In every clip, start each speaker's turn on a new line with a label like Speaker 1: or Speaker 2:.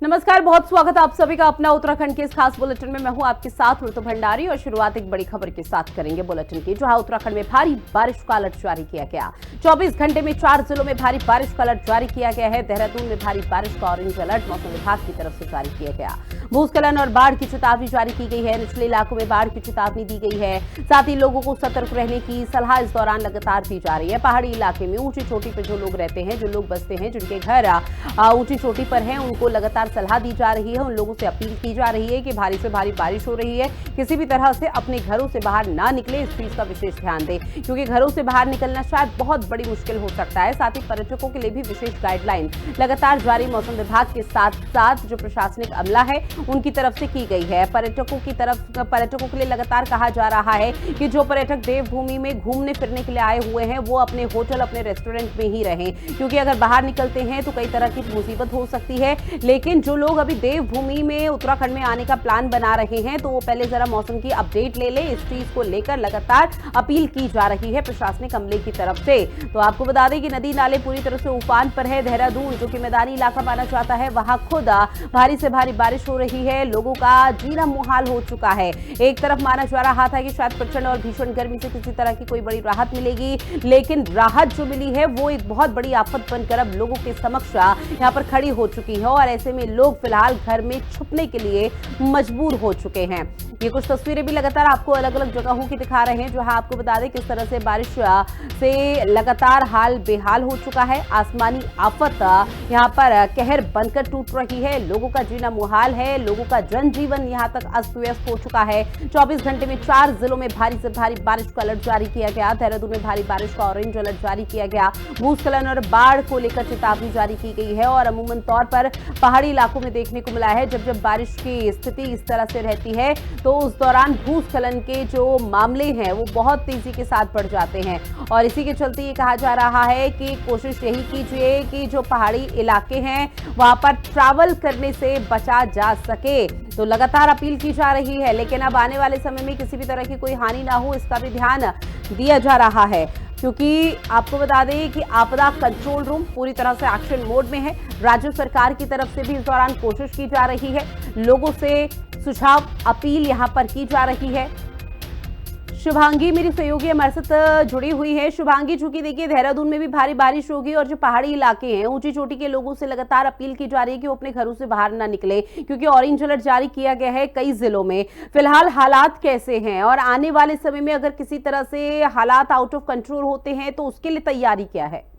Speaker 1: नमस्कार, बहुत स्वागत है आप सभी का अपना उत्तराखंड के इस खास बुलेटिन में। मैं हूं आपके साथ ऋतु भंडारी और शुरुआत एक बड़ी खबर के साथ करेंगे बुलेटिन की, जहां उत्तराखंड में भारी बारिश का अलर्ट जारी किया गया। 24 घंटे में 4 जिलों में भारी बारिश का अलर्ट जारी किया गया है। देहरादून में भारी बारिश का ऑरेंज अलर्ट मौसम विभाग की तरफ से जारी किया गया। भूस्खलन और बाढ़ की चेतावनी जारी की गई है। निचले इलाकों में बाढ़ की चेतावनी दी गई है। साथ ही लोगों को सतर्क रहने की सलाह इस दौरान लगातार दी जा रही है। पहाड़ी इलाके में ऊंची चोटी पर जो लोग रहते हैं, जो लोग बसते हैं, जिनके घर ऊंची चोटी पर हैं, उनको लगातार सलाह दी जा रही है। उन लोगों से अपील की जा रही है कि भारी से भारी बारिश हो रही है, किसी भी तरह से अपने घरों से बाहर ना निकले। इस चीज का विशेष ध्यान दें, क्योंकि घरों से बाहर निकलना शायद बहुत बड़ी मुश्किल हो सकता है। साथ ही पर्यटकों के लिए भी विशेष गाइडलाइन लगातार जारी मौसम विभाग के साथ साथ जो प्रशासनिक अमला है उनकी तरफ से की गई है। पर्यटकों के लिए लगातार कहा जा रहा है कि जो पर्यटक देवभूमि में घूमने फिरने के लिए आए हुए हैं वो अपने होटल, अपने रेस्टोरेंट में ही रहें, क्योंकि अगर बाहर निकलते हैं तो कई तरह की मुसीबत हो सकती है। लेकिन जो लोग अभी देवभूमि में उत्तराखंड में आने का प्लान बना रहे हैं तो वो पहले जरा मौसम की अपडेट ले लें। इस चीज को लेकर लगातार अपील की जा रही है प्रशासनिक अमले की तरफ से। तो आपको बता दें कि नदी नाले पूरी तरह से उफान पर है। देहरादून जो कि मैदानी इलाका माना जाता है, वहां खुद भारी से भारी बारिश हो रही है। लोगों का जीना मुहाल हो चुका है। एक तरफ माना जा रहा था कि शायद प्रचंड और भीषण गर्मी से किसी तरह की कोई बड़ी राहत मिलेगी, लेकिन राहत जो मिली है वो एक बहुत बड़ी आफत बनकर अब लोगों के समक्ष यहाँ पर खड़ी हो चुकी है और ऐसे में लोग फिलहाल घर में छुपने के लिए मजबूर हो चुके हैं। ये कुछ तस्वीरें भी लगातार आपको अलग अलग जगहों की दिखा रहे हैं, जहां आपको बता दें किस तरह से बारिश से लगातार हाल बेहाल हो चुका है। आसमानी आफत यहां पर कहर बनकर टूट रही है। लोगों का जीना मुहाल है। लोगों का जनजीवन यहां तक अस्त व्यस्त हो चुका है। 24 घंटे में 4 जिलों में भारी से भारी बारिश का अलर्ट जारी किया गया। देहरादून में भारी बारिश का ऑरेंज अलर्ट जारी किया गया। भूस्खलन और बाढ़ को लेकर चेतावनी जारी की गई है और अमूमन तौर पर पहाड़ी इलाकों में देखने को मिला है जब बारिश की स्थिति इस तरह से रहती है तो उस दौरान भूस्खलन के जो मामले हैं वो बहुत तेजी के साथ बढ़ जाते हैं। और इसी के चलते ये कहा जा रहा है कि कोशिश यही कीजिए कि जो पहाड़ी इलाके हैं वहां पर ट्रैवल करने से बचा जा सके। तो लगातार अपील की जा रही है, लेकिन अब आने वाले समय में किसी भी तरह की कोई हानि ना हो इसका भी ध्यान दिया जा रहा है, क्योंकि आपको बता दें कि आपदा कंट्रोल रूम पूरी तरह से एक्शन मोड में है। राज्य सरकार की तरफ से भी इस दौरान कोशिश की जा रही है। लोगों से सुझाव, अपील यहां पर की जा रही है। शुभांगी मेरी सहयोगी हमारे साथ जुड़ी हुई है। शुभांगी, चूंकि देखिए देहरादून में भी भारी बारिश होगी और जो पहाड़ी इलाके हैं, ऊंची चोटी के लोगों से लगातार अपील की जा रही है कि वो अपने घरों से बाहर ना निकले, क्योंकि ऑरेंज अलर्ट जारी किया गया है कई जिलों में। फिलहाल हालात कैसे हैं और आने वाले समय में अगर किसी तरह से हालात आउट ऑफ कंट्रोल होते हैं तो उसके लिए तैयारी क्या है?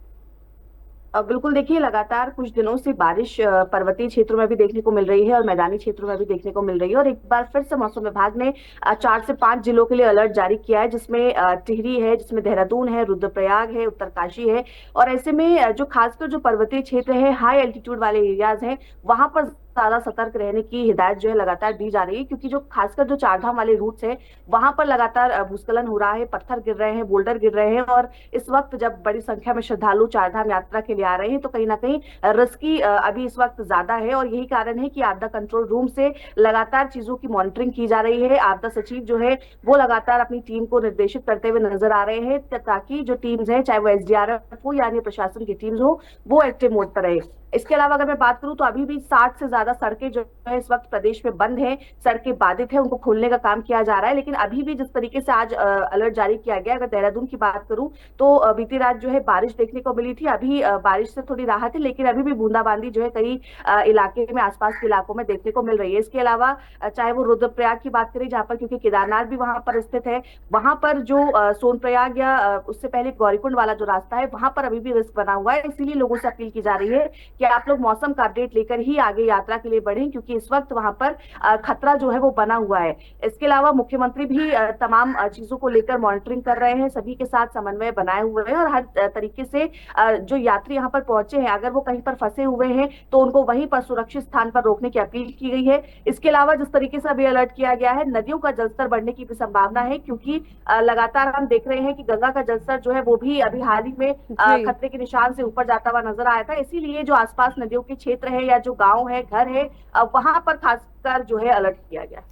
Speaker 2: बिल्कुल, देखिए लगातार कुछ दिनों से बारिश पर्वतीय क्षेत्रों में भी देखने को मिल रही है और मैदानी क्षेत्रों में भी देखने को मिल रही है। और एक बार फिर से मौसम विभाग ने 4 से 5 जिलों के लिए अलर्ट जारी किया है, जिसमें टिहरी है, जिसमें देहरादून है, रुद्रप्रयाग है, उत्तरकाशी है। और ऐसे में जो खासकर जो पर्वतीय क्षेत्र है, हाई एल्टीट्यूड वाले एरियाज हैं, वहां पर ज्यादा सतर्क रहने की हिदायत जो है लगातार दी जा रही है, क्योंकि जो खासकर जो चारधाम वाले रूट्स है वहां पर लगातार भूस्खलन हो रहा है, पत्थर गिर रहे हैं, बोल्डर गिर रहे हैं। और इस वक्त जब बड़ी संख्या में श्रद्धालु चारधाम यात्रा के लिए आ रहे हैं तो कहीं ना कहीं रिस्की अभी इस वक्त ज्यादा है। और यही कारण है कि आपदा कंट्रोल रूम से लगातार चीजों की मॉनिटरिंग की जा रही है। आपदा सचिव जो है वो लगातार अपनी टीम को निर्देशित करते हुए नजर आ रहे हैं, ताकि जो टीम्स हैं, चाहे वो एसडीआरएफ हो या अन्य प्रशासन की टीम्स हो, वो एक्टिव मोड पर रहे। इसके अलावा अगर मैं बात करूं तो अभी भी 60 से ज्यादा सड़कें जो है इस वक्त प्रदेश में बंद हैं, सड़कें बाधित है, उनको खोलने का काम किया जा रहा है। लेकिन अभी भी जिस तरीके से आज अलर्ट जारी किया गया, अगर देहरादून की बात करूं तो बीती रात जो है बारिश देखने को मिली थी। अभी बारिश से थोड़ी राहत है, लेकिन अभी भी बूंदाबांदी जो है कई इलाके में, आसपास के इलाकों में देखने को मिल रही है। इसके अलावा चाहे वो रुद्रप्रयाग की बात करें, जहां पर क्योंकि केदारनाथ भी वहां पर स्थित है, वहां पर जो सोनप्रयाग या उससे पहले गौरीकुंड वाला जो रास्ता है वहां पर अभी भी रिस्क बना हुआ है। इसीलिए लोगों से अपील की जा रही है कि आप लोग मौसम का अपडेट लेकर ही आगे यात्रा के लिए बढ़ें, क्योंकि इस वक्त वहां पर खतरा जो है वो बना हुआ है। इसके अलावा मुख्यमंत्री भी तमाम चीजों को लेकर मॉनिटरिंग कर रहे हैं, सभी के साथ समन्वय बनाए हुए हैं और हर तरीके से जो यात्री यहाँ पर पहुंचे हैं, अगर वो कहीं पर फंसे हुए हैं तो उनको वहीं पर सुरक्षित स्थान पर रोकने की अपील की गई है। इसके अलावा जिस तरीके से अभी अलर्ट किया गया है, नदियों का जलस्तर बढ़ने की भी संभावना है, क्योंकि लगातार हम देख रहे हैं कि गंगा का जलस्तर जो है वो भी अभी हाल ही में खतरे के निशान से ऊपर जाता हुआ नजर आया था। इसीलिए जो आसपास नदियों के क्षेत्र है या जो गांव है, घर है, वहां पर खासकर जो है अलर्ट किया गया।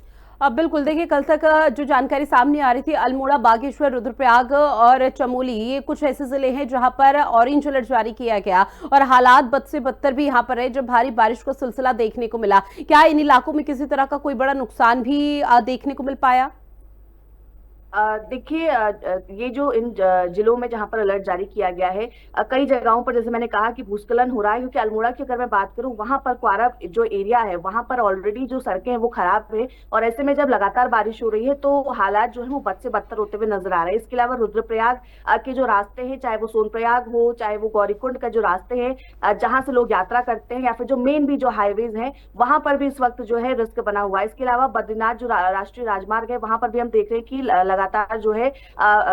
Speaker 1: अब बिल्कुल देखिए, कल तक जो जानकारी सामने आ रही थी, अल्मोड़ा, बागेश्वर, रुद्रप्रयाग और चमोली, ये कुछ ऐसे जिले हैं जहां पर ऑरेंज अलर्ट जारी किया गया और हालात बद से बदतर भी यहां पर है जब भारी बारिश का सिलसिला देखने को मिला। क्या इन इलाकों में किसी तरह का कोई बड़ा नुकसान भी देखने को मिल पाया?
Speaker 2: देखिए, ये जो इन जिलों में जहां पर अलर्ट जारी किया गया है, कई जगहों पर जैसे मैंने कहा कि भूस्खलन हो रहा है, क्योंकि अल्मोड़ा की अगर मैं बात करूं, वहां पर क्वारा जो एरिया है वहां पर ऑलरेडी जो सड़कें हैं वो खराब है, और ऐसे में जब लगातार बारिश हो रही है तो हालात जो है वो बद से बदतर होते हुए नजर आ रहे हैं। इसके अलावा रुद्रप्रयाग के जो रास्ते हैं, चाहे वो सोनप्रयाग हो, चाहे वो गौरीकुंड का जो रास्ते हैं जहां से लोग यात्रा करते हैं, या फिर जो मेन भी जो हाईवेज हैं, वहां पर भी इस वक्त जो है रिस्क बना हुआ है। इसके अलावा बद्रीनाथ जो राष्ट्रीय राजमार्ग है, वहां पर भी हम देख रहे हैं कि लगातार जो है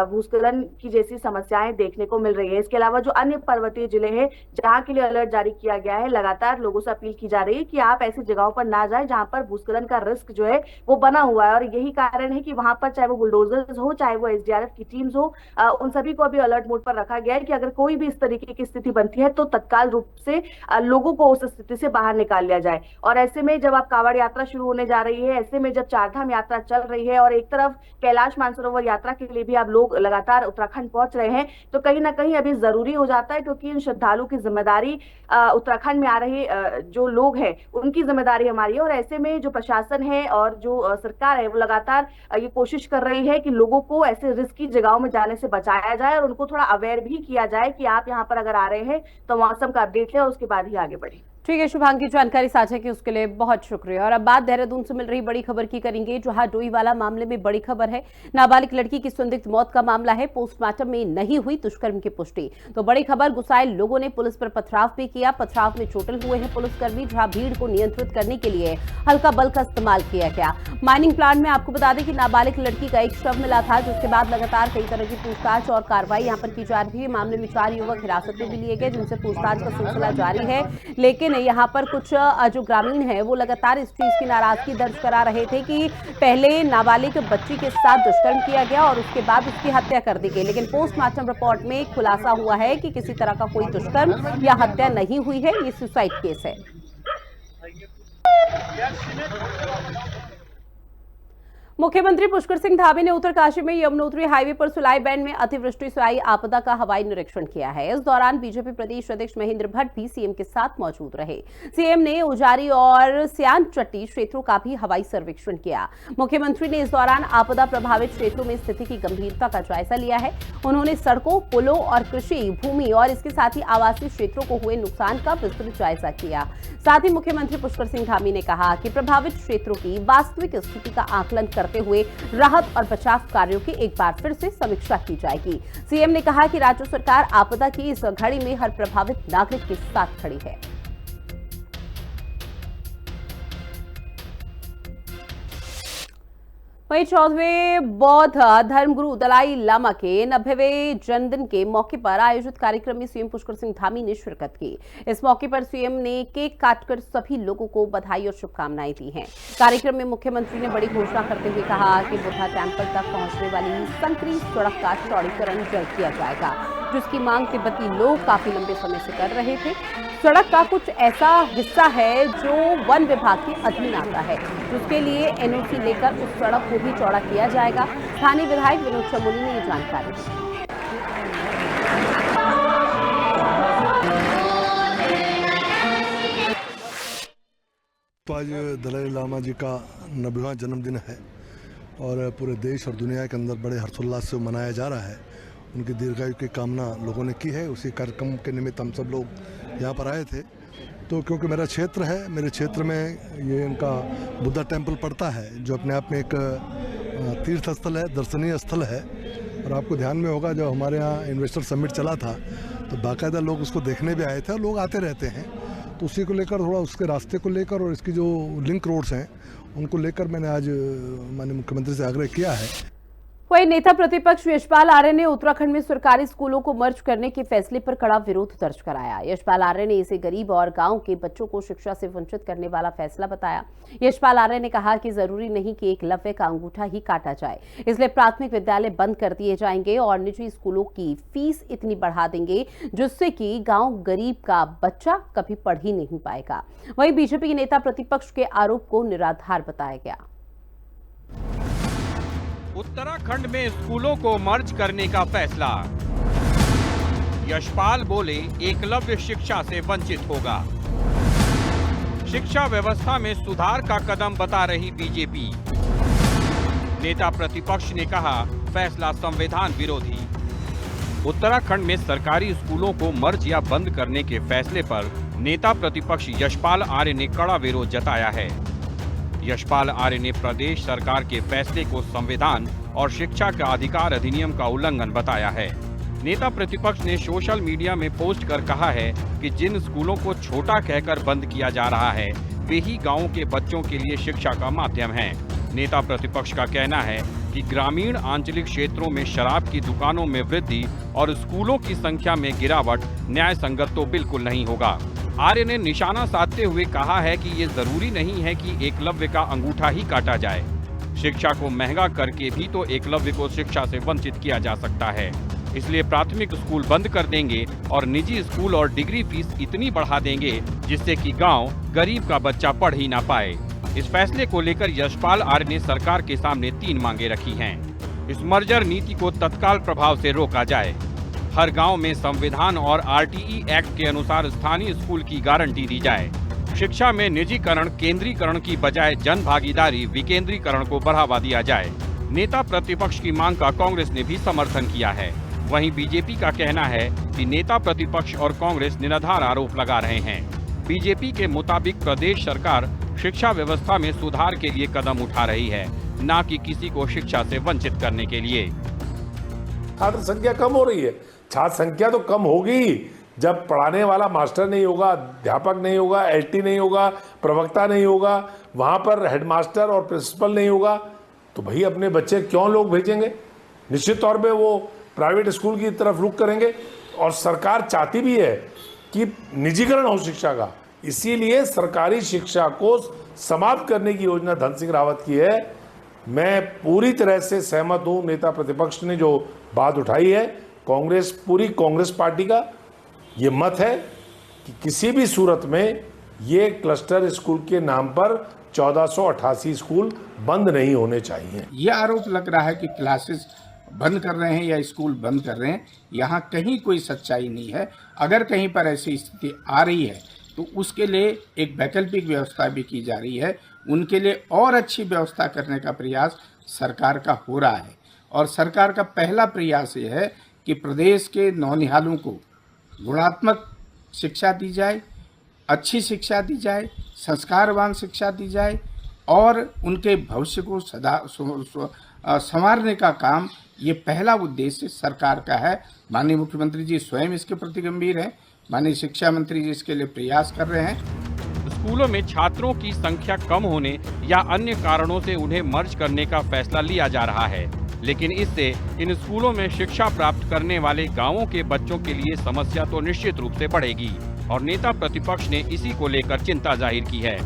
Speaker 2: भूस्खलन की जैसी समस्याएं देखने को मिल रही है। इसके अलावा जो अन्य पर्वतीय जिले हैं जहां के लिए अलर्ट जारी किया गया है, लगातार लोगों से अपील की जा रही है कि आप ऐसी जगहों पर ना जाएं जहां पर भूस्खलन का रिस्क जो है वो बना हुआ है। और यही कारण है कि वहां पर चाहे वो बुलडोजर्स हो, चाहे वो एसडीआरएफ की टीम्स हो, उन सभी को अभी अलर्ट मोड पर रखा गया है कि अगर कोई भी इस तरीके की स्थिति बनती है तो तत्काल रूप से लोगों को उस स्थिति से बाहर निकाल लिया जाए। और ऐसे में जब आप कांवड़ यात्रा शुरू होने जा रही है, ऐसे में जब चारधाम यात्रा चल रही है और एक तरफ कैलाश मानसरोवर यात्रा के लिए भी आप लोग लगातार उत्तराखंड पहुंच रहे हैं, तो कहीं ना कहीं अभी जरूरी हो जाता है, क्योंकि इन श्रद्धालुओं की जिम्मेदारी उत्तराखंड में आ रहे जो लोग हैं उनकी जिम्मेदारी हमारी है। और ऐसे में जो प्रशासन है और जो सरकार है वो लगातार ये कोशिश कर रही है कि लोगों को ऐसे रिस्की जगहों में जाने से बचाया जाए और उनको थोड़ा अवेयर भी किया जाए कि आप यहाँ पर अगर आ रहे हैं तो मौसम का अपडेट लें और उसके बाद ही आगे बढ़े।
Speaker 1: ठीक है शुभांगी, जानकारी साझा की उसके लिए बहुत शुक्रिया। और अब बात देहरादून से मिल रही बड़ी खबर की करेंगे, जहां डोईवाला मामले में बड़ी खबर है। नाबालिग लड़की की संदिग्ध मौत का मामला है, पोस्टमार्टम में नहीं हुई दुष्कर्म की पुष्टि। तो बड़ी खबर, गुस्साए लोगों ने पुलिस पर पथराव भी किया। पथराव में चोटिल हुए हैं पुलिसकर्मी, जहां भीड़ को नियंत्रित करने के लिए हल्का बल का इस्तेमाल किया गया। माइनिंग प्लांट में आपको बता दें कि नाबालिग लड़की का एक शव मिला था, जिसके बाद लगातार कई तरह की पूछताछ और कार्रवाई यहां पर की जा रही है। मामले में 4 युवक हिरासत में भी लिए गए, जिनसे पूछताछ का सिलसिला जारी है। लेकिन यहाँ पर कुछ जो ग्रामीण है वो लगातार इस चीज की नाराजगी दर्ज करा रहे थे कि पहले नाबालिग बच्ची के साथ दुष्कर्म किया गया और उसके बाद उसकी हत्या कर दी गई। लेकिन पोस्टमार्टम रिपोर्ट में खुलासा हुआ है कि किसी तरह का कोई दुष्कर्म या हत्या नहीं हुई है, ये सुसाइड केस है। मुख्यमंत्री पुष्कर सिंह धामी ने उत्तरकाशी में यमुनोत्री हाईवे पर सुलाई बैंड में अतिवृष्टि से आई आपदा का हवाई निरीक्षण किया है। इस दौरान बीजेपी प्रदेश अध्यक्ष महेंद्र भट्ट भी सीएम के साथ मौजूद रहे। सीएम ने उजारी और सियान चट्टी क्षेत्रों का भी हवाई सर्वेक्षण किया। मुख्यमंत्री ने इस दौरान आपदा प्रभावित क्षेत्रों में स्थिति की गंभीरता का जायजा लिया है। उन्होंने सड़कों, पुलों और कृषि भूमि और इसके साथ ही आवासीय क्षेत्रों को हुए नुकसान का विस्तृत जायजा किया। साथ ही मुख्यमंत्री पुष्कर सिंह धामी ने कहा कि प्रभावित क्षेत्रों की वास्तविक स्थिति का आकलन करते हुए राहत और बचाव कार्यों की एक बार फिर से समीक्षा की जाएगी। सीएम ने कहा कि राज्य सरकार आपदा की इस घड़ी में हर प्रभावित नागरिक के साथ खड़ी है। वहीं 14वें बौद्ध धर्मगुरु दलाई लामा के 90वें जन्मदिन के मौके पर आयोजित कार्यक्रम में सीएम पुष्कर सिंह धामी ने शिरकत की। इस मौके पर सीएम ने केक काटकर सभी लोगों को बधाई और शुभकामनाएं दी हैं। कार्यक्रम में मुख्यमंत्री ने बड़ी घोषणा करते हुए कहा कि बुद्धा टेम्पल तक पहुंचने वाली संकरी सड़क का चौड़ीकरण जल्द किया जाएगा, जिसकी मांग तिब्बती लोग काफी लंबे समय से कर रहे थे। सड़क का कुछ ऐसा हिस्सा है जो वन विभाग के अधीन आता है, जिसके लिए एनओसी लेकर उस सड़क को भी चौड़ा किया जाएगा। स्थानीय विधायक विनोद चमोली ने ये जानकारी दी।
Speaker 3: तो आज दलाई लामा जी का 90वां जन्मदिन है और पूरे देश और दुनिया के अंदर बड़े हर्षोल्लास से मनाया जा रहा है। उनकी दीर्घायु की कामना लोगों ने की है। उसी कार्यक्रम के निमित्त हम सब लोग यहाँ पर आए थे। तो क्योंकि मेरा क्षेत्र है, मेरे क्षेत्र में ये इनका बुद्धा टेम्पल पड़ता है, जो अपने आप में एक तीर्थ स्थल है, दर्शनीय स्थल है। और आपको ध्यान में होगा जब हमारे यहाँ इन्वेस्टर समिट चला था तो बाकायदा लोग उसको देखने भी आए थे और लोग आते रहते हैं। तो उसी को लेकर, थोड़ा उसके रास्ते को लेकर और इसकी जो लिंक रोड्स हैं उनको लेकर मैंने आज माननीय मुख्यमंत्री से आग्रह किया है।
Speaker 1: वहीं नेता प्रतिपक्ष यशपाल आर्य ने उत्तराखंड में सरकारी स्कूलों को मर्ज करने के फैसले पर कड़ा विरोध दर्ज कराया। यशपाल आर्य ने इसे गरीब और गांव के बच्चों को शिक्षा से वंचित करने वाला फैसला बताया। यशपाल आर्य ने कहा कि जरूरी नहीं कि एकलव्य का अंगूठा ही काटा जाए, इसलिए प्राथमिक विद्यालय बंद कर दिए जाएंगे और निजी स्कूलों की फीस इतनी बढ़ा देंगे जिससे कि गाँव गरीब का बच्चा कभी पढ़ ही नहीं पाएगा। वहीं बीजेपी के नेता प्रतिपक्ष के आरोप को निराधार बताया गया।
Speaker 4: उत्तराखंड में स्कूलों को मर्ज करने का फैसला। यशपाल बोले एकलव्य शिक्षा से वंचित होगा। शिक्षा व्यवस्था में सुधार का कदम बता रही बीजेपी। नेता प्रतिपक्ष ने कहा फैसला संविधान विरोधी। उत्तराखंड में सरकारी स्कूलों को मर्ज या बंद करने के फैसले पर नेता प्रतिपक्ष यशपाल आर्य ने कड़ा विरोध जताया है। यशपाल आर्य ने प्रदेश सरकार के फैसले को संविधान और शिक्षा का अधिकार अधिनियम का उल्लंघन बताया है। नेता प्रतिपक्ष ने सोशल मीडिया में पोस्ट कर कहा है कि जिन स्कूलों को छोटा कहकर बंद किया जा रहा है वे ही गांवों के बच्चों के लिए शिक्षा का माध्यम है। नेता प्रतिपक्ष का कहना है कि ग्रामीण आंचलिक क्षेत्रों में शराब की दुकानों में वृद्धि और स्कूलों की संख्या में गिरावट न्याय संगत तो बिल्कुल नहीं होगा। आर्य ने निशाना साधते हुए कहा है कि ये जरूरी नहीं है कि एकलव्य का अंगूठा ही काटा जाए। शिक्षा को महंगा करके भी तो एकलव्य को शिक्षा से वंचित किया जा सकता है। इसलिए प्राथमिक स्कूल बंद कर देंगे और निजी स्कूल और डिग्री फीस इतनी बढ़ा देंगे जिससे कि गांव गरीब का बच्चा पढ़ ही ना पाए। इस फैसले को लेकर यशपाल आर्य ने सरकार के सामने 3 मांगे रखी हैं। इस मर्जर नीति को तत्काल प्रभाव से रोका जाए। हर गांव में संविधान और आरटीई एक्ट के अनुसार स्थानीय स्कूल की गारंटी दी जाए। शिक्षा में निजीकरण केंद्रीकरण की बजाय जन भागीदारी विकेंद्रीकरण को बढ़ावा दिया जाए। नेता प्रतिपक्ष की मांग का कांग्रेस ने भी समर्थन किया है। वहीं बीजेपी का कहना है कि नेता प्रतिपक्ष और कांग्रेस निराधार आरोप लगा रहे हैं। बीजेपी के मुताबिक प्रदेश सरकार शिक्षा व्यवस्था में सुधार के लिए कदम उठा रही है, न कि किसी को शिक्षा से वंचित करने के लिए।
Speaker 5: छात्र संख्या कम हो रही है। छात्र संख्या तो कम होगी जब पढ़ाने वाला मास्टर नहीं होगा, अध्यापक नहीं होगा, एलटी नहीं होगा, प्रवक्ता नहीं होगा, वहां पर हेडमास्टर और प्रिंसिपल नहीं होगा, तो भाई अपने बच्चे क्यों लोग भेजेंगे? निश्चित तौर पे वो प्राइवेट स्कूल की तरफ रुख करेंगे। और सरकार चाहती भी है कि निजीकरण हो शिक्षा का, इसीलिए सरकारी शिक्षा को समाप्त करने की योजना धन सिंह रावत की है। मैं पूरी तरह से सहमत हूं। नेता प्रतिपक्ष ने जो बात उठाई है, पूरी कांग्रेस पार्टी का ये मत है कि किसी भी सूरत में ये क्लस्टर स्कूल के नाम पर 1488 स्कूल बंद नहीं होने चाहिए।
Speaker 6: ये आरोप लग रहा है कि क्लासेस बंद कर रहे हैं या स्कूल बंद कर रहे हैं, यहाँ कहीं कोई सच्चाई नहीं है। अगर कहीं पर ऐसी स्थिति आ रही है तो उसके लिए एक वैकल्पिक व्यवस्था भी की जा रही है। उनके लिए और अच्छी व्यवस्था करने का प्रयास सरकार का हो रहा है। और सरकार का पहला प्रयास ये है कि प्रदेश के नौनिहालों को गुणात्मक शिक्षा दी जाए, अच्छी शिक्षा दी जाए, संस्कारवान शिक्षा दी जाए और उनके भविष्य को संवारने का काम ये पहला उद्देश्य सरकार का है। माननीय मुख्यमंत्री जी स्वयं इसके प्रति गंभीर हैं। माननीय शिक्षा मंत्री जी इसके लिए प्रयास कर रहे हैं।
Speaker 4: स्कूलों में छात्रों की संख्या कम होने या अन्य कारणों से उन्हें मर्ज करने का फैसला लिया जा रहा है, लेकिन इससे इन स्कूलों में शिक्षा प्राप्त करने वाले गांवों के बच्चों के लिए समस्या तो निश्चित रूप से बढ़ेगी और नेता प्रतिपक्ष ने इसी को लेकर चिंता जाहिर की है।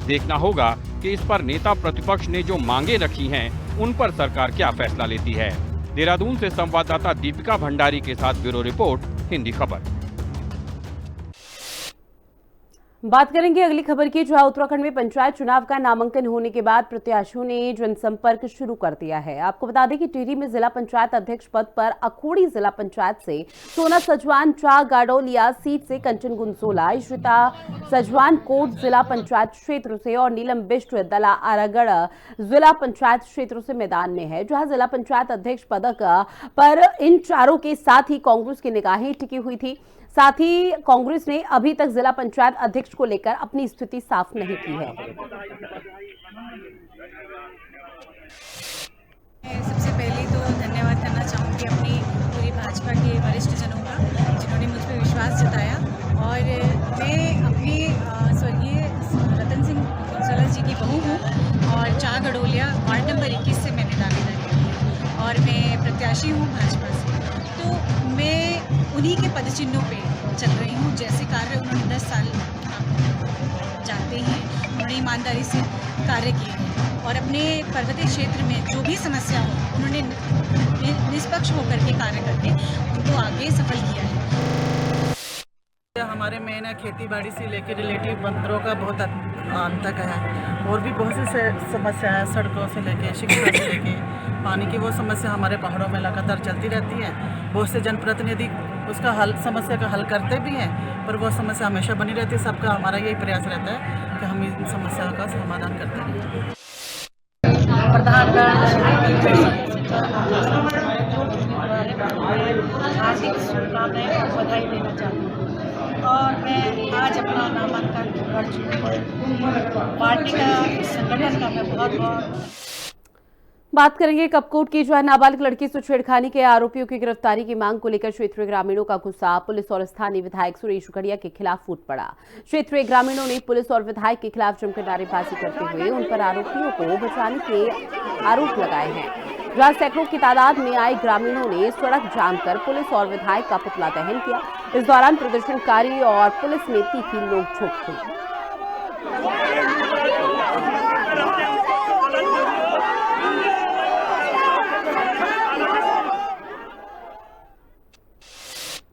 Speaker 4: देखना होगा कि इस पर नेता प्रतिपक्ष ने जो मांगे रखी हैं, उन पर सरकार क्या फैसला लेती है। देहरादून से संवाददाता दीपिका भंडारी के साथ ब्यूरो रिपोर्ट, हिंदी खबर।
Speaker 1: बात करेंगे अगली खबर की, जहां उत्तराखंड में पंचायत चुनाव का नामांकन होने के बाद प्रत्याशियों ने जनसंपर्क शुरू कर दिया है। आपको बता दें कि टिहरी में जिला पंचायत अध्यक्ष पद पर अखोड़ी जिला पंचायत से सोना सजवान चा गाडोलिया सीट से कंचन गुंजोला, इश्रिता सजवान कोट जिला पंचायत क्षेत्र से और नीलम बिष्ट दला आरागढ़ जिला पंचायत क्षेत्र से मैदान में है। जहां जिला पंचायत अध्यक्ष पदक पर इन चारों के साथ ही कांग्रेस की निगाहें टिकी हुई थी। साथ ही कांग्रेस ने अभी तक जिला पंचायत अध्यक्ष को लेकर अपनी स्थिति साफ नहीं की है।
Speaker 7: सबसे पहले तो धन्यवाद करना चाहूँगी अपनी पूरी भाजपा के वरिष्ठ जनों का, जिन्होंने मुझ पर विश्वास जताया। और मैं अपनी स्वर्गीय रतन सिंह गुंजोला जी की बहू हूँ और चा गडोलिया वार्ड नंबर 21 से मैंने दावेदारी की है और मैं प्रत्याशी हूँ भाजपा से। तो मैं उन्हीं के पदचिन्हों पे चल रही हूँ। जैसे कार्य उन्होंने 10 साल जानते हैं, उन्होंने ईमानदारी से कार्य किए हैं और अपने पर्वतीय क्षेत्र में जो भी समस्या हो उन्होंने निष्पक्ष होकर के कार्य करके उनको आगे सफल किया है।
Speaker 8: हमारे मेन खेती बाड़ी से लेकर रिलेटिव बंदरों का बहुत अंतक है। और भी बहुत सी समस्या है, सड़कों से लेके शिक्षा से लेके पानी की वो समस्या हमारे पहाड़ों में लगातार चलती रहती है। बहुत से जनप्रतिनिधि उसका समस्या का हल करते भी हैं, पर वो समस्या हमेशा बनी रहती है। सबका हमारा यही प्रयास रहता है कि हम इन समस्याओं का समाधान करते रहें।
Speaker 9: हार्दिक शुभकामनाएं और बधाई देना चाहती हूँ। और मैं आज अपना नामांकन कर चुकी हूँ। पार्टी का संगठन का मैं बहुत
Speaker 1: बात करेंगे कपकोट की, जो है नाबालिग लड़की से छेड़खानी के आरोपियों की गिरफ्तारी की मांग को लेकर क्षेत्रीय ग्रामीणों का गुस्सा पुलिस और स्थानीय विधायक सुरेश गढ़िया के खिलाफ फूट पड़ा। क्षेत्रीय ग्रामीणों ने पुलिस और विधायक के खिलाफ जमकर नारेबाजी करते हुए उन पर आरोपियों को बचाने के आरोप लगाए हैं। जहां सैकड़ों की तादाद में आए ग्रामीणों ने सड़क जाम कर पुलिस और विधायक का पुतला दहन किया। इस दौरान प्रदर्शनकारी और पुलिस में तीखी नोकझोंक हुई।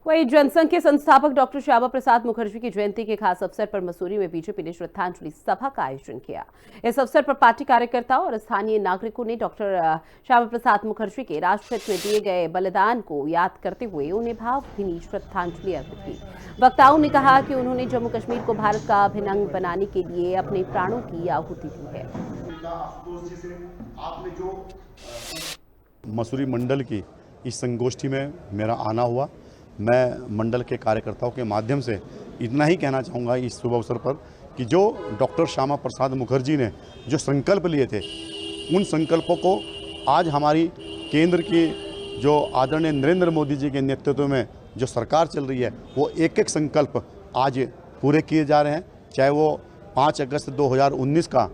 Speaker 1: वहीं जनसंघ के संस्थापक डॉक्टर श्यामा प्रसाद मुखर्जी की जयंती के खास अवसर पर मसूरी में बीजेपी ने श्रद्धांजलि सभा का आयोजन किया। इस अवसर पर पार्टी कार्यकर्ताओं और स्थानीय नागरिकों ने डॉक्टर श्यामा प्रसाद मुखर्जी के राष्ट्रहित में दिए गए बलिदान को याद करते हुए उन्हें भावभीनी श्रद्धांजलि अर्पित की। वक्ताओं ने कहा कि उन्होंने जम्मू कश्मीर को भारत का अभिन्न अंग बनाने के लिए अपने प्राणों की आहुति दी है।
Speaker 10: मसूरी मंडल की इस संगोष्ठी में मेरा आना हुआ। मैं मंडल के कार्यकर्ताओं के माध्यम से इतना ही कहना चाहूँगा इस शुभ अवसर पर कि जो डॉक्टर श्यामा प्रसाद मुखर्जी ने जो संकल्प लिए थे, उन संकल्पों को आज हमारी केंद्र की जो आदरणीय नरेंद्र मोदी जी के नेतृत्व में जो सरकार चल रही है, वो एक एक संकल्प आज पूरे किए जा रहे हैं। चाहे वो 5 अगस्त 2019 का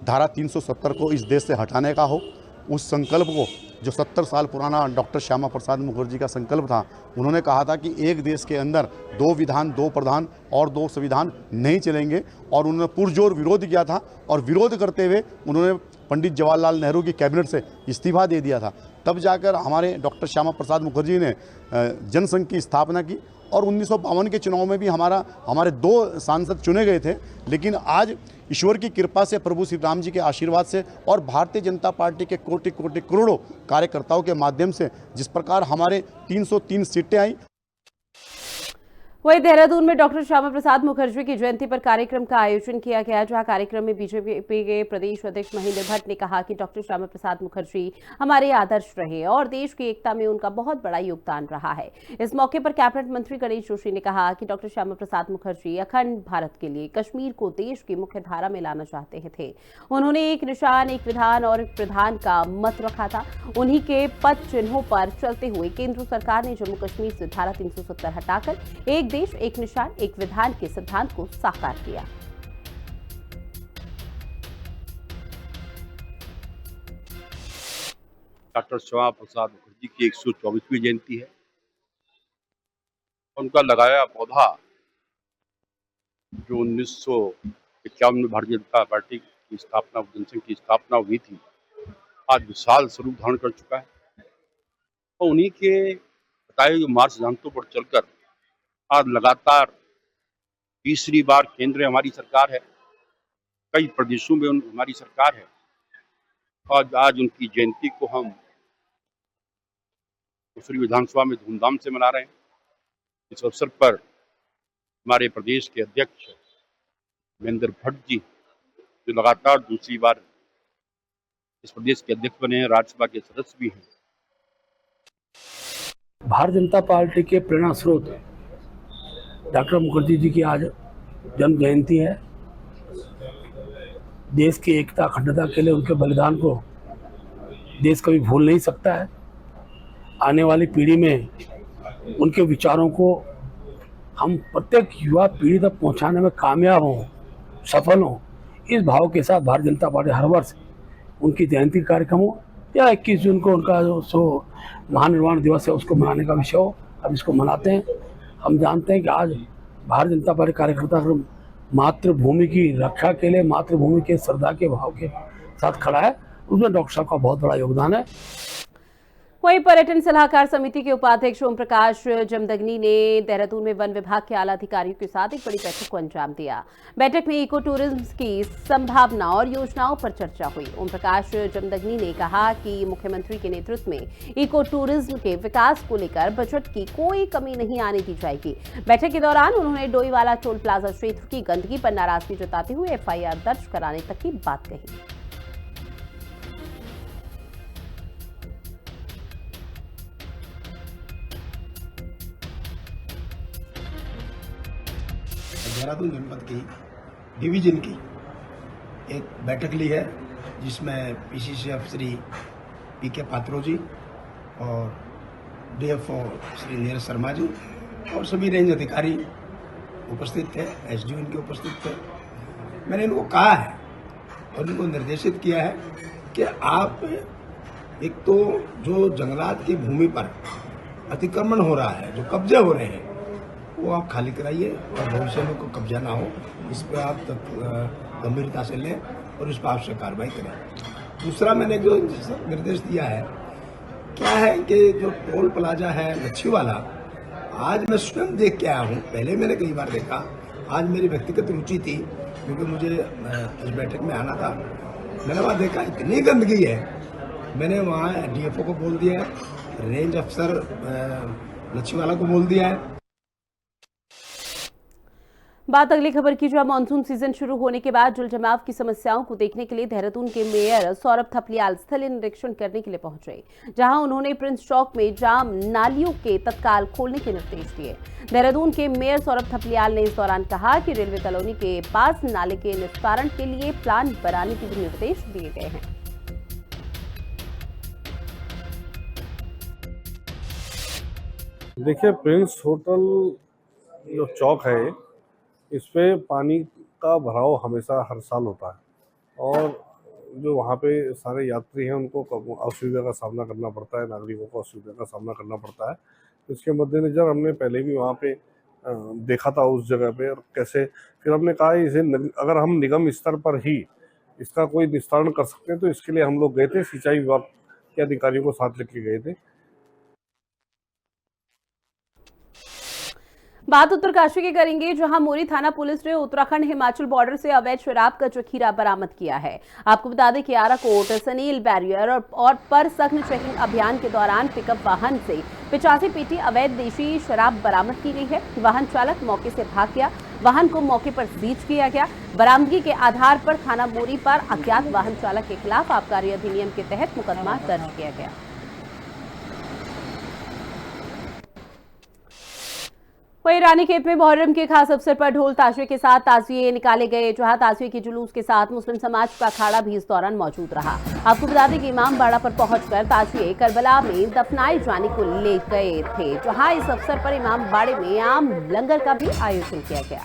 Speaker 10: धारा 370 को इस देश से हटाने का हो, उस संकल्प को जो 70 साल पुराना डॉक्टर श्यामा प्रसाद मुखर्जी का संकल्प था, उन्होंने कहा था कि एक देश के अंदर 2 विधान 2 प्रधान और 2 संविधान नहीं चलेंगे, और उन्होंने पुरजोर विरोध किया था। और विरोध करते हुए उन्होंने पंडित जवाहरलाल नेहरू की कैबिनेट से इस्तीफा दे दिया था। तब जाकर हमारे डॉक्टर श्यामा प्रसाद मुखर्जी ने जनसंघ की स्थापना की, और 1952 के चुनाव में भी हमारे 2 सांसद चुने गए थे। लेकिन आज ईश्वर की कृपा से, प्रभु श्री राम जी के आशीर्वाद से और भारतीय जनता पार्टी के कोटि कोटि करोड़ों कार्यकर्ताओं के माध्यम से जिस प्रकार हमारे 303 सीटें आई।
Speaker 1: वहीं देहरादून में डॉक्टर श्यामा प्रसाद मुखर्जी की जयंती पर कार्यक्रम का आयोजन किया गया, जहां कार्यक्रम में बीजेपी के प्रदेश अध्यक्ष महेंद्र भट्ट ने कहा कि डॉक्टर श्यामा प्रसाद मुखर्जी हमारे आदर्श रहे और देश की एकता में उनका बहुत बड़ा योगदान रहा है। इस मौके पर कैबिनेट मंत्री गणेश जोशी ने कहा कि डॉक्टर श्यामा प्रसाद मुखर्जी अखंड भारत के लिए कश्मीर को देश की मुख्य धारा में लाना चाहते थे। उन्होंने एक निशान, एक विधान और एक प्रधान का मत रखा था। उन्हीं के पद चिन्हों पर चलते हुए केंद्र सरकार ने जम्मू कश्मीर से धारा 370 हटाकर एक देश, एक निशान, एक विधान के सिद्धांत को साकार किया।
Speaker 11: डॉक्टर श्यामा प्रसाद मुखर्जी की 124वीं जयंती है। उनका लगाया पौधा जो 1951 में भारतीय जनता पार्टी की स्थापना, जनसंघ की स्थापना हुई थी, आज विशाल स्वरूप धारण कर चुका है। और उन्हीं के बताए हुए मार्ग सिद्धांतों पर चलकर आज लगातार तीसरी बार केंद्र में हमारी सरकार है, कई प्रदेशों में हमारी सरकार है, और आज उनकी जयंती को हम मसूरी विधानसभा में धूमधाम से मना रहे हैं। इस अवसर पर हमारे प्रदेश के अध्यक्ष महेंद्र भट्ट जी, जो लगातार दूसरी बार इस प्रदेश के अध्यक्ष बने हैं, राज्यसभा के सदस्य भी हैं।
Speaker 12: भारतीय जनता पार्टी के प्रेरणा स्रोत डॉक्टर मुखर्जी जी की आज जन्म जयंती है। देश की एकता, अखंडता के लिए उनके बलिदान को देश कभी भूल नहीं सकता है। आने वाली पीढ़ी में उनके विचारों को हम प्रत्येक युवा पीढ़ी तक पहुंचाने में कामयाब हों, सफल हों, इस भाव के साथ भारतीय जनता पार्टी हर वर्ष उनकी जयंती कार्यक्रम हो या 21 जून को उनका जो महानिर्वाण दिवस है उसको मनाने का विषय हो, अब इसको मनाते हैं। हम जानते हैं कि आज भारतीय जनता पार्टी कार्यकर्ता मातृभूमि की रक्षा के लिए, मातृभूमि के श्रद्धा के भाव के साथ खड़ा है। उसमें डॉक्टर साहब का बहुत बड़ा योगदान है।
Speaker 1: वहीं पर्यटन सलाहकार समिति के उपाध्यक्ष ओम प्रकाश जमदग्नी ने देहरादून में वन विभाग के आला अधिकारियों के साथ एक बड़ी बैठक को अंजाम दिया। बैठक में इको टूरिज्म की संभावना और योजनाओं पर चर्चा हुई। ओम प्रकाश जमदग्नी ने कहा कि मुख्यमंत्री के नेतृत्व में इको टूरिज्म के विकास को लेकर बजट की कोई कमी नहीं आने दी जाएगी। बैठक के दौरान उन्होंने डोईवाला टोल प्लाजा क्षेत्र की गंदगी पर नाराजगी जताते हुए FIR दर्ज कराने तक की बात कही।
Speaker 13: देहरादून जनपद की डिवीजन की एक बैठक ली है, जिसमें PCCF श्री PK पात्रो जी और DFO श्री नीरज शर्मा जी और सभी रेंज अधिकारी उपस्थित थे, SDO इनके उपस्थित थे। मैंने इनको कहा है और इनको निर्देशित किया है कि आप एक तो जो जंगलात की भूमि पर अतिक्रमण हो रहा है, जो कब्जे हो रहे हैं, वो आप खाली कराइए और भविष्य में कोई कब्जा ना हो, इस पर आप गंभीरता से लें और इस पर आवश्यक कार्रवाई करें। दूसरा मैंने जो निर्देश दिया है, क्या है कि जो टोल प्लाजा है लच्छीवाला, आज मैं स्वयं देख के आया हूँ। पहले मैंने कई बार देखा, आज मेरी व्यक्तिगत रुचि थी क्योंकि मुझे इस बैठक में आना था। मैंने वहाँ देखा इतनी गंदगी है, मैंने वहाँ DFO को बोल दिया है, रेंज अफसर लच्छीवाला को बोल दिया है।
Speaker 1: बात अगली खबर की, जहां मानसून सीजन शुरू होने के बाद जल जमाव की समस्याओं को देखने के लिए देहरादून के मेयर सौरभ थपलियाल स्थलीय निरीक्षण करने के लिए पहुंचे, जहां उन्होंने प्रिंस चौक में जाम नालियों के तत्काल खोलने के निर्देश दिए। देहरादून के मेयर सौरभ थपलियाल ने इस दौरान कहा कि रेलवे कॉलोनी के पास नाले के निस्तारण के लिए प्लान बनाने के भी निर्देश दिए गए हैं।
Speaker 14: देखिए, प्रिंस होटल जो चौक है, इस पे पानी का भराव हमेशा हर साल होता है और जो वहाँ पे सारे यात्री हैं उनको असुविधा का सामना करना पड़ता है, नागरिकों को असुविधा का सामना करना पड़ता है। इसके मद्देनज़र हमने पहले भी वहाँ पे देखा था उस जगह पे, और कैसे फिर हमने कहा इसे अगर हम निगम स्तर पर ही इसका कोई निस्तारण कर सकते हैं तो इसके लिए हम लोग गए थे, सिंचाई विभाग के अधिकारियों को साथ लेके गए थे।
Speaker 1: बात उत्तरकाशी की करेंगे, जहां मोरी थाना पुलिस ने उत्तराखंड हिमाचल बॉर्डर से अवैध शराब का जखीरा बरामद किया है। आपको बता दें कि आराकोट सनील बैरियर और पर सघन चेकिंग अभियान के दौरान पिकअप वाहन से 85 पेटी अवैध देशी शराब बरामद की गई है। वाहन चालक मौके से भाग गया, वाहन को मौके पर सीज किया गया। बरामदगी के आधार पर थाना मोरी पर अज्ञात वाहन चालक के खिलाफ आबकारी अधिनियम के तहत मुकदमा दर्ज किया गया। वहीं रानीखेत में मुहर्रम के खास अवसर पर ढोल ताशे के साथ ताजिए निकाले गए, जहां ताजिए के जुलूस के साथ मुस्लिम समाज का अखाड़ा भी इस दौरान मौजूद रहा। आपको बता दें कि इमाम बाड़ा पर पहुंचकर ताजिए करबला में दफनाए जाने को ले गए थे, जहां इस अवसर पर इमाम बाड़े में आम लंगर का भी आयोजन किया गया।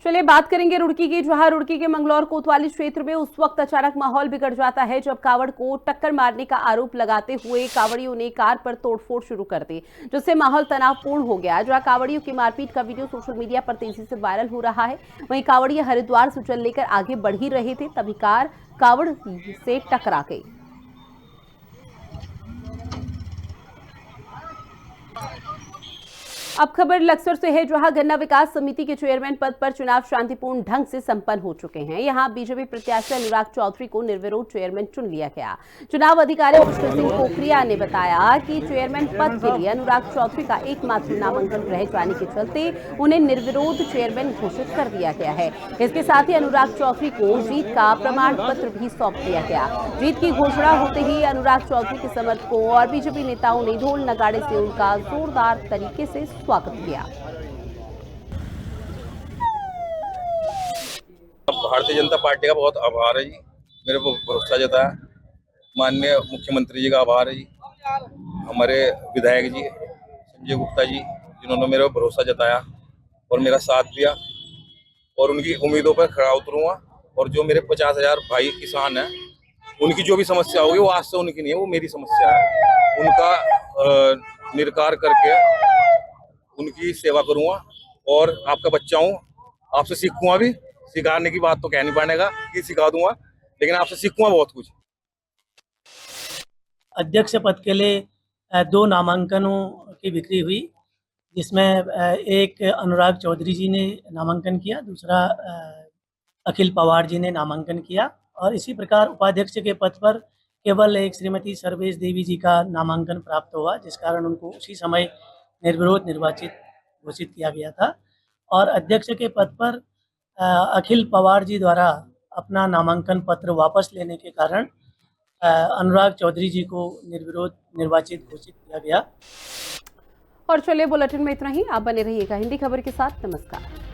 Speaker 1: चलिए बात करेंगे रुड़की की, जहां रुड़की के मंगलौर कोतवाली क्षेत्र में उस वक्त अचानक माहौल बिगड़ जाता है जब कावड़ को टक्कर मारने का आरोप लगाते हुए कावड़ियों ने कार पर तोड़फोड़ शुरू कर दी, जिससे माहौल तनावपूर्ण हो गया। जहां कावड़ियों की मारपीट का वीडियो सोशल मीडिया पर तेजी से वायरल हो रहा है। वहीं कावड़िया हरिद्वार से जल लेकर आगे बढ़ ही रहे थे, तभी कार कावड़ से टकरा गई। अब खबर लक्सर से है, जहां गन्ना विकास समिति के चेयरमैन पद पर चुनाव शांतिपूर्ण ढंग से संपन्न हो चुके हैं। यहां बीजेपी प्रत्याशी अनुराग चौधरी को निर्विरोध चेयरमैन चुन लिया गया। चुनाव अधिकारी पुष्कर सिंह पोखरिया ने बताया कि चेयरमैन पद के लिए अनुराग चौधरी का एकमात्र नामांकन रह जाने के चलते उन्हें निर्विरोध चेयरमैन घोषित कर दिया गया है। इसके साथ ही अनुराग चौधरी को जीत का प्रमाण पत्र भी सौंप दिया गया। जीत की घोषणा होते ही अनुराग चौधरी के समर्थकों और बीजेपी नेताओं ने ढोल नगाड़े से उनका जोरदार तरीके से स्वागत किया।
Speaker 15: भारतीय जनता पार्टी का बहुत आभार है जी, मेरे को भरोसा जताया। माननीय मुख्यमंत्री जी का आभार है जी, हमारे विधायक जी संजय गुप्ता जी, जिन्होंने मेरे को भरोसा जताया और मेरा साथ दिया और उनकी उम्मीदों पर खरा उतरूंगा और जो मेरे 50,000 भाई किसान हैं, उनकी जो भी समस्या होगी वो आज से उनकी नहीं है, वो मेरी समस्या है। उनका निरकार करके उनकी सेवा करूंगा और आपका बच्चा हूँ, आपसे सीखूंगा भी। सिखाने की बात तो कह नहीं पाएगा कि सिखा दूंगा, लेकिन आपसे सीखूंगा बहुत कुछ।
Speaker 9: अध्यक्ष पद के लिए 2 नामांकनों की बिक्री हुई, जिसमें एक अनुराग चौधरी जी ने नामांकन किया, दूसरा अखिल पवार जी ने नामांकन किया। और इसी प्रकार उपाध्यक्ष के पद पर केवल एक श्रीमती सर्वेश देवी जी का नामांकन प्राप्त हुआ, जिस कारण उनको उसी समय निर्विरोध निर्वाचित घोषित किया गया था। और अध्यक्ष के पद पर अखिल पवार जी द्वारा अपना नामांकन पत्र वापस लेने के कारण अनुराग चौधरी जी को निर्विरोध निर्वाचित घोषित किया गया।
Speaker 1: और चलिए बुलेटिन में इतना ही। आप बने रहिएगा हिंदी खबर के साथ। नमस्कार।